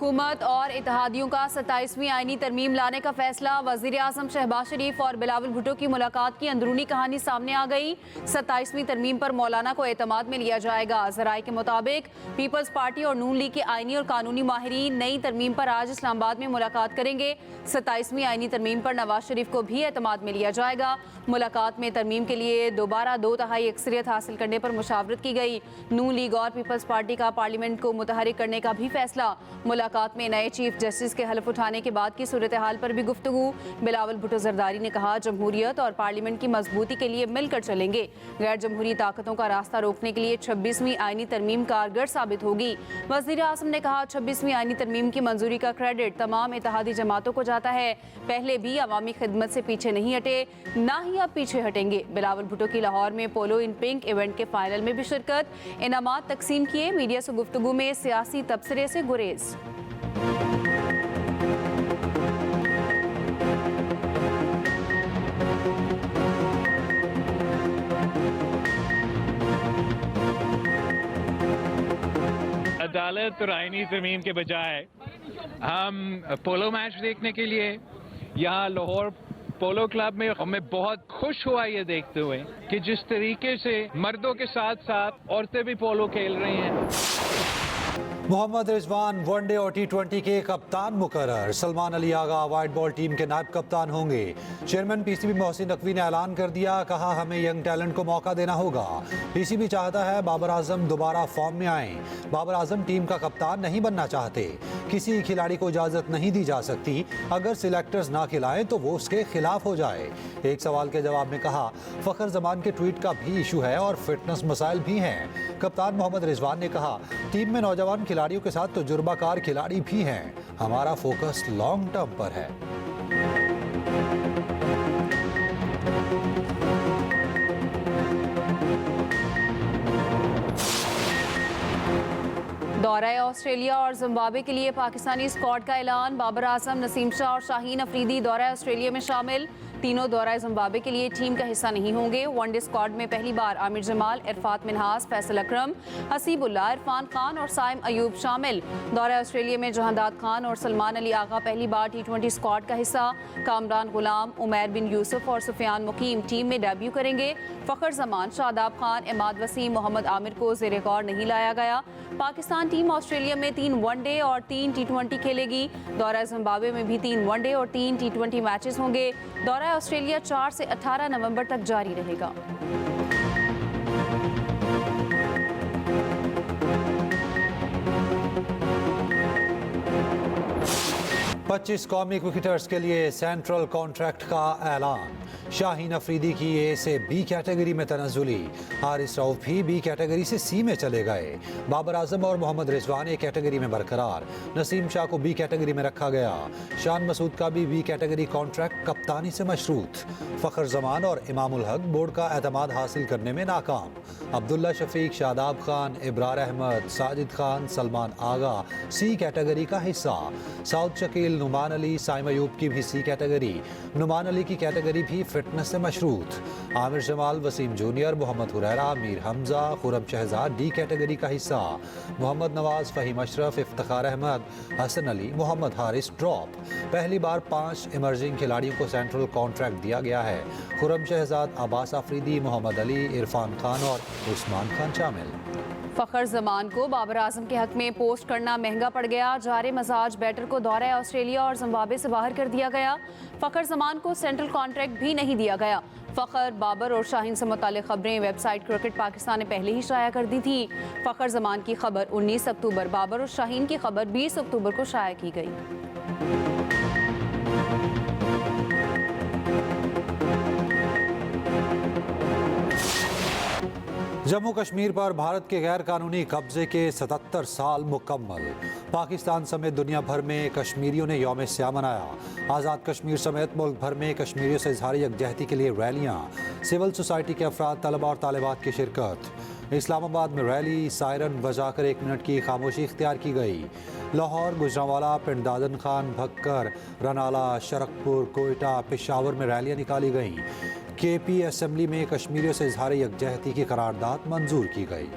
हुकूमत और इत्तेहादियों का 27वीं आईनी तरमीम लाने का फैसला। वज़ीर आज़म शहबाज शरीफ और बिलावल भुट्टो की मुलाकात की अंदरूनी कहानी सामने आ गई। 27वीं तरमीम पर मौलाना को एतमाद में लिया जाएगा। ज़राए के मुताबिक पीपल्स पार्टी और नून लीग के आईनी और कानूनी माहिरीन नई तरमीम पर आज इस्लामाबाद में मुलाकात करेंगे। 27वीं आईनी तरमीम पर नवाज शरीफ को भी एतमाद में लिया जाएगा। मुलाकात में तरमीम के लिए दोबारा 2/3 अक्सरियत हासिल करने पर मुशावरत की गई। नून लीग और पीपल्स पार्टी का पार्लियामेंट को मुतहरिक करने का भी फैसला। मुलाकात में नए चीफ जस्टिस के हलफ उठाने के बाद की सूरत हाल पर भी गुफ्तगू। बिलावल भुट्टो जरदारी ने कहा, जमहूरियत और पार्लियामेंट की मजबूती के लिए मिलकर चलेंगे। गैर जमहूरी ताकतों का रास्ता रोकने के लिए 26वीं आईनी तरमीम कारगर साबित होगी। वज़ीर आज़म ने कहा, 26वीं आईनी तरमीम की मंजूरी का क्रेडिट तमाम इत्तेहादी जमातों को जाता है। पहले भी अवामी खिदमत से पीछे नहीं हटे, ना ही अब पीछे हटेंगे। बिलावल भुट्टो की लाहौर में पोलो इन पिंक इवेंट के फाइनल में भी शिरकत। इनामात तकसीम किए। मीडिया से गुफ्तगू में सियासी तबसरे से गुरेज। अदालत और आईनी तरमीम के बजाय हम पोलो मैच देखने के लिए यहाँ लाहौर पोलो क्लब में हमें बहुत खुश हुआ ये देखते हुए कि जिस तरीके से मर्दों के साथ साथ औरतें भी पोलो खेल रही हैं। मोहम्मद रिजवान वनडे और T20 के कप्तान मुकर्रर। Salman Ali Agha white ball team के नायब कप्तान होंगे। चेयरमैन PCB मोहसिन नकवी ने ऐलान कर दिया, कहा हमें यंग टैलेंट को मौका देना होगा। PCB चाहता है बाबर आजम दोबारा फॉर्म में आए। बाबर आजम टीम का कप्तान नहीं बनना चाहते। किसी खिलाड़ी को इजाजत नहीं दी जा सकती, अगर सिलेक्टर्स ना खिलाएं तो वो उसके खिलाफ हो जाए। एक सवाल के जवाब में कहा, फखर जमान के ट्वीट का भी इशू है और फिटनेस मसाइल भी हैं। कप्तान मोहम्मद रिजवान ने कहा, टीम में नौजवान खिलाड़ियों के साथ तजुर्बाकार खिलाड़ी भी हैं। हमारा फोकस लॉन्ग टर्म पर है। दौरा ऑस्ट्रेलिया और जिम्बाब्वे के लिए पाकिस्तानी स्क्वाड का ऐलान। बाबर आजम, नसीम शाह और शाहीन अफरीदी दौरा ऑस्ट्रेलिया में शामिल। तीनों दौरा जिम्बाब्वे के लिए टीम का हिस्सा नहीं होंगे। वनडे स्क्वाड में पहली बार आमिर जमाल, इरफात मिनहास, फैसल अकरम, हसीबुल्लाह, इरफान खान और साइम अयूब शामिल। दौरा ऑस्ट्रेलिया में जहांदाद खान और सलमान अली आगा पहली बार T20 स्क्वाड का हिस्सा। कामरान गुलाम, उमैर बिन यूसुफ और सुफियान मुकीम टीम में डेब्यू करेंगे। फखर जमान, शादाब खान, इमाद वसीम, मोहम्मद आमिर को ज़ेर गौर नहीं लाया गया। पाकिस्तान टीम ऑस्ट्रेलिया में 3 वनडे और 3 T20 खेलेगी। दौरा जिम्बाब्वे में भी 3 वनडे और 3 T20 मैचेस होंगे। दौरा ऑस्ट्रेलिया 4 से 18 नवंबर तक जारी रहेगा। पच्चीस कौमी क्रिकेटर्स के लिए सेंट्रल कॉन्ट्रैक्ट का ऐलान। शाहीन अफरीदी की A से B कैटेगरी में तनज़ुली। हारिस रऊफ भी B कैटेगरी से C में चले गए। बाबर आजम और मोहम्मद रिजवान A कैटेगरी में बरकरार। नसीम शाह को B कैटेगरी में रखा गया। शान मसूद का भी B कैटेगरी कॉन्ट्रैक्ट कप्तानी से मशरूत। फ़खर जमान और इमामुल हक बोर्ड का एतमाद हासिल करने में नाकाम। अब्दुल्ला शफीक, शादाब खान, इब्रार अहमद, साजिद खान, सलमान आगा C कैटेगरी का हिस्सा। साउद शकील, नुमान अली, साइम अयूब की भी C कैटेगरी। नुमान अली की कैटेगरी भी फिटनेस से मशरूत। Aamir Jamal, Waseem junior, Mohammad Huraira, Mir Hamza, Khurram Shahzad D category का हिस्सा। मोहम्मद नवाज, फ़हीम अशरफ, इफ्तिखार अहमद, हसन अली, मोहम्मद हारिस ड्रॉप। पहली बार 5 इमर्जिंग खिलाड़ियों को सेंट्रल कॉन्ट्रैक्ट दिया गया है। खुरम शहजाद, अब्बास आफरीदी, मोहम्मद अली, इरफान खान और उस्मान खान शामिल। फखर जमान को बाबर आजम के हक में पोस्ट करना महंगा पड़ गया। जारे मजाज बैटर को दौरा ऑस्ट्रेलिया और जिम्बाब्वे से बाहर कर दिया गया। फखर जमान को सेंट्रल कॉन्ट्रैक्ट भी नहीं दिया गया। फखर, बाबर और शाहीन से मुताल्लिक़ खबरें वेबसाइट क्रिकेट पाकिस्तान ने पहले ही शाया कर दी थी। फखर जमान की खबर 19 अक्टूबर, बाबर और शाहीन की खबर 20 अक्टूबर को शाया की गई। जम्मू कश्मीर पर भारत के गैर कानूनी कब्जे के 77 साल मुकम्मल। पाकिस्तान समेत दुनिया भर में कश्मीरियों ने यौम स्याह मनाया। आज़ाद कश्मीर समेत मुल्क भर में कश्मीरियों से इज़हार यकजहती के लिए रैलियाँ। सिविल सोसाइटी के अफराद, तलबा और तालिबात की शिरकत। इस्लामाबाद में रैली, सायरन बजाकर 1 मिनट की खामोशी इख्तियार की गई। लाहौर, गुजरांवाला, पिंड दादन खान, भक्कर, रनाला, शरकपुर, कोयटा, पेशावर में रैलियाँ निकाली गईं। KP असेंबली में कश्मीरियों से इज़हार यकजहती की करारदाद मंजूर की गई।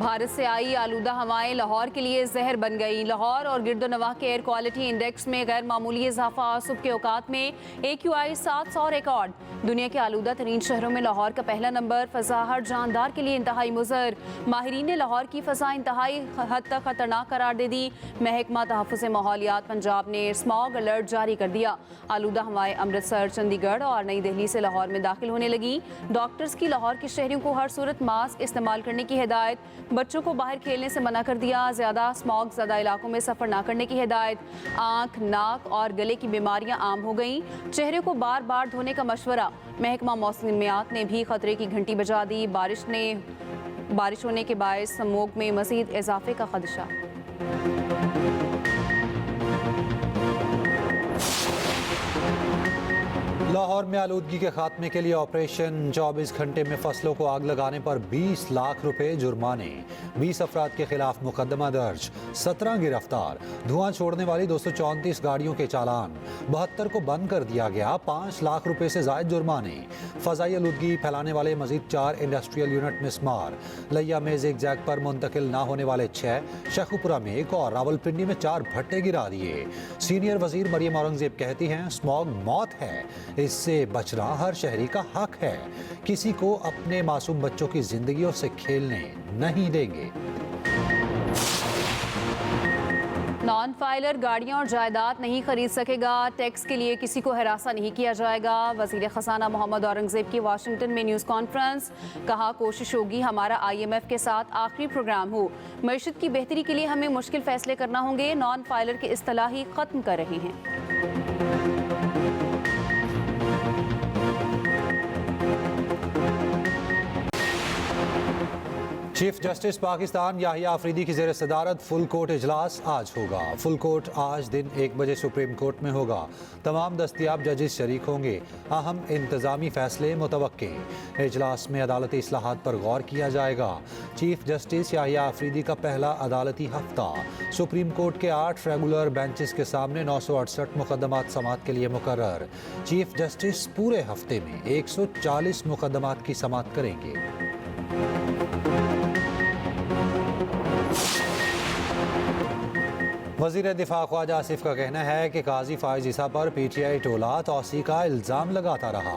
भारत से आई आलूदा हवाएं लाहौर के लिए जहर बन गई। लाहौर और गिरदोनवाह के एयर क्वालिटी इंडेक्स में गैर मामूली इजाफा। सुबह के औकात में AQI 700 रिकॉर्ड। दुनिया के आलूदा तरीन शहरों में लाहौर का पहला नंबर। फ़ज़ा हर जानदार के लिए इंतहाई मुज़र। माहिरीन ने लाहौर की फ़ज़ा इंतहाई हद तक खतरनाक करार दे दी। महकमा तहफ़्फ़ुज़ माहौलियात पंजाब ने स्मॉग अलर्ट जारी कर दिया। आलूदा हवाएं अमृतसर, चंडीगढ़ और नई दिल्ली से लाहौर में दाखिल होने लगी। डॉक्टर्स की लाहौर के शहरियों को हर सूरत मास्क इस्तेमाल करने की हिदायत। बच्चों को बाहर खेलने से मना कर दिया। ज़्यादा स्मॉग ज़्यादा इलाकों में सफ़र ना करने की हिदायत। आँख, नाक और गले की बीमारियां आम हो गईं। चेहरे को बार बार धोने का मशवरा। महकमा मौसमियात ने भी खतरे की घंटी बजा दी। बारिश होने के बायस स्मॉग में मज़ीद इजाफे का खदशा। लाहौर में आलूदगी के खात्मे के लिए ऑपरेशन। 24 घंटे में फसलों को आग लगाने पर 20 लाख रुपए जुर्माने। 20 अफराद के खिलाफ मुकदमा दर्ज। 17 गिरफ्तार। धुआं छोड़ने वाली 234 गाड़ियों के चालान। 72 को बंद कर दिया गया। 5 लाख रुपए से जायद जुर्माने। फजाई आलूदगी फैलाने वाले मजीद 4 इंडस्ट्रियल यूनिट मिसमार। लिया में ज़िगज़ैग पर मुंतकिल ना होने वाले 6, शेखुपुरा में 1 और रावलपिंडी में 4 भट्टे गिरा दिए। सीनियर वजीर मरियम औरंगजेब कहती हैं स्मॉग मौत है, इससे बचना हर शहरी का हक है। किसी को अपने मासूम बच्चों की जिंदगियों से खेलने नहीं देंगे। नॉन फाइलर गाड़ियां और जायदाद नहीं खरीद सकेगा। टैक्स के लिए किसी को हरासा नहीं किया जाएगा। वजीर खजाना मोहम्मद औरंगजेब की वाशिंगटन में न्यूज़ कॉन्फ्रेंस। कहा कोशिश होगी हमारा IMF के साथ आखिरी प्रोग्राम हो। मईशत की बेहतरी के लिए हमें मुश्किल फैसले करना होंगे। नॉन फाइलर की इस्तिलाह ही खत्म कर रहे हैं। चीफ जस्टिस पाकिस्तान याहिया अफरीदी की ज़ेर सदारत फुल कोर्ट इजलास आज होगा। फुल कोर्ट आज दिन 1 बजे सुप्रीम कोर्ट में होगा। तमाम दस्तयाब जजेस शरीक होंगे। अहम इंतजामी फैसले मुतवक्के। इजलास में अदालती इस्लाहात पर गौर किया जाएगा। चीफ जस्टिस याहिया अफरीदी का पहला अदालती हफ्ता। सुप्रीम कोर्ट के 8 रेगुलर बेंचेस के सामने 968 मुकदमात समात के लिए मुकर्रर। चीफ जस्टिस पूरे हफ्ते में 140 मुकदमात की समात करेंगे। वज़ीर दिफा ख्वाजा आसिफ का कहना है कि काजी फाइज ईसा पर PTI टोला तौसी का इल्ज़ाम लगाता रहा।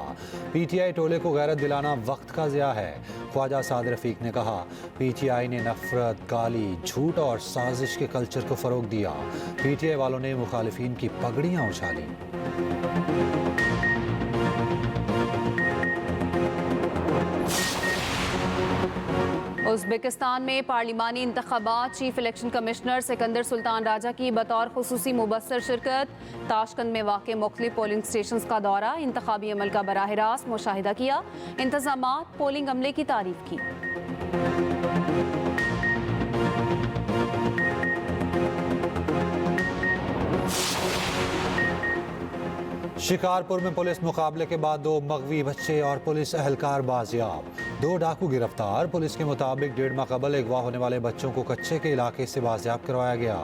PTI टोले को गैरत दिलाना वक्त का ज़िया है। ख्वाजा साद रफ़ीक ने कहा PTI ने नफरत, गाली, झूठ और साजिश के कल्चर को फ़रोग दिया। PTI वालों ने मुखालिफिन की पगड़ियाँ उछाली। उज़्बेकिस्तान में पार्लिमानी इंतखाबात। Chief election commissioner Sikandar Sultan Raja की बतौर खुसूसी मुबस्सर शिरकत। ताशकंद में वाक़े मुख्तलिफ पोलिंग स्टेशन का दौरा। इंतखाबी अमल का बराह रास्त मुशाहिदा किया। इंतजामात पोलिंग अमले की तारीफ की। शिकारपुर में पुलिस मुकाबले के बाद 2 मगवी बच्चे और पुलिस एहलकार बाजियाब। 2 डाकू गिरफ्तार। पुलिस के मुताबिक 1.5 माह कबल अगवा होने वाले बच्चों को कच्चे के इलाके से बाजियाब करवाया गया।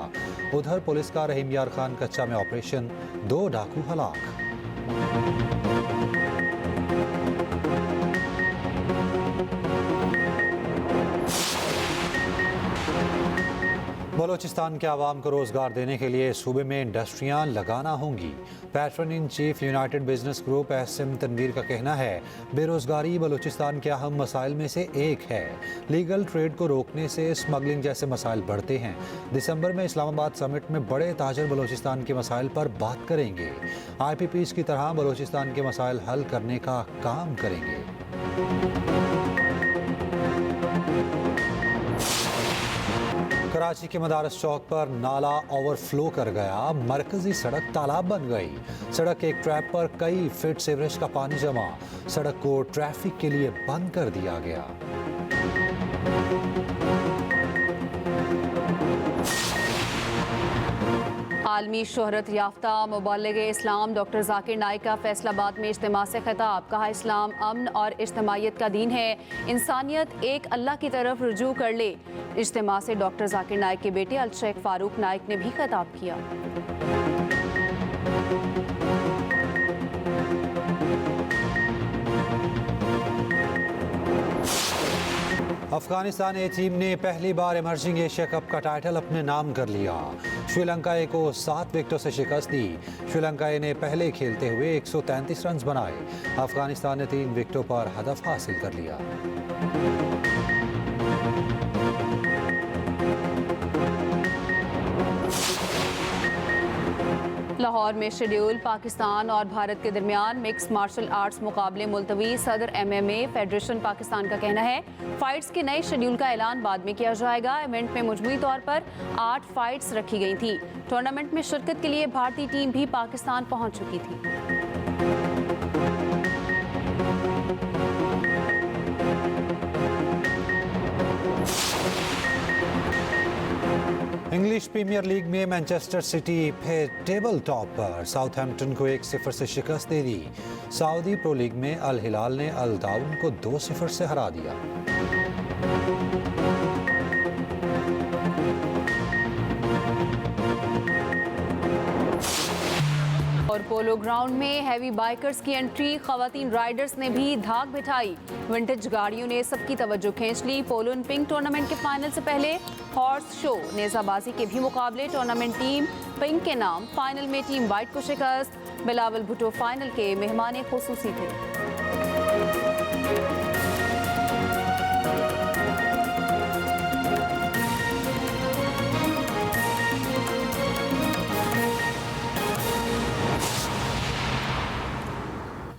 उधर पुलिस का रहीम यार खान कच्चा में ऑपरेशन। 2 डाकू हलाक। बलोचिस्तान के आवाम को रोज़गार देने के लिए सूबे में इंडस्ट्रियाँ लगाना होंगी। Patron in chief United Business Group SM Tanveer का कहना है बेरोज़गारी बलोचिस्तान के अहम मसाइल में से एक है। लीगल ट्रेड को रोकने से स्मगलिंग जैसे मसाइल बढ़ते हैं। दिसंबर में इस्लामाबाद समिट में बड़े ताजर बलोचिस्तान के मसाइल पर बात करेंगे। IPPs की तरह बलोचिस्तान के मसाइल हल करने का काम करेंगे। कराची के मदारस चौक पर नाला ओवरफ्लो कर गया। मरकजी सड़क तालाब बन गई। सड़क के एक ट्रैप पर कई फीट सीवरेज का पानी जमा। सड़क को ट्रैफिक के लिए बंद कर दिया गया। आलमी शोहरत याफ्ता मुबल्लिग़ इस्लाम डॉक्टर जाकिर नाइक का फैसलाबाद में इज्तिमा से खिताब। कहा इस्लाम अमन और इज्तिमाइयत का दीन है। इंसानियत एक अल्लाह की तरफ रुजू कर ले। इज्तिमा से डॉक्टर जाकिर नाइक के बेटे अलशेख फारूक नाइक ने भी खिताब किया। अफगानिस्तान ए टीम ने पहली बार इमर्जिंग एशिया कप का टाइटल अपने नाम कर लिया। श्रीलंका को 7 विकेटों से शिकस्त दी। श्रीलंका ने पहले खेलते हुए 133 रन बनाए। अफगानिस्तान ने 3 विकेटों पर हदफ हासिल कर लिया। लाहौर में शेड्यूल पाकिस्तान और भारत के दरमियान मिक्स मार्शल आर्ट्स मुकाबले मुलतवी। सदर MMA फेडरेशन पाकिस्तान का कहना है फाइट्स के नए शेड्यूल का ऐलान बाद में किया जाएगा। इवेंट में मजमूई तौर पर 8 फाइट्स रखी गई थी। टूर्नामेंट में शिरकत के लिए भारतीय टीम भी पाकिस्तान पहुंच चुकी थी। इंग्लिश प्रीमियर लीग में मैनचेस्टर सिटी फिर टेबल टॉप पर। साउथहैम्पटन को 1-0 से शिकस्त दे दी। सऊदी प्रो लीग में अल हिलाल ने अल दाउन को 2-0 से हरा दिया। और पोलो ग्राउंड में हैवी बाइकर्स की एंट्री। खवातीन राइडर्स ने भी धाक बिठाई। विंटेज गाड़ियों ने सबकी तवज्जो खींच ली। पोलो इन पिंक टूर्नामेंट के फाइनल से पहले हॉर्स शो नेजाबाजी के भी मुकाबले। टूर्नामेंट टीम पिंक के नाम। फाइनल में टीम वाइट को शिकस्त। बिलावल भुट्टो फाइनल के मेहमान खुसूसी थे।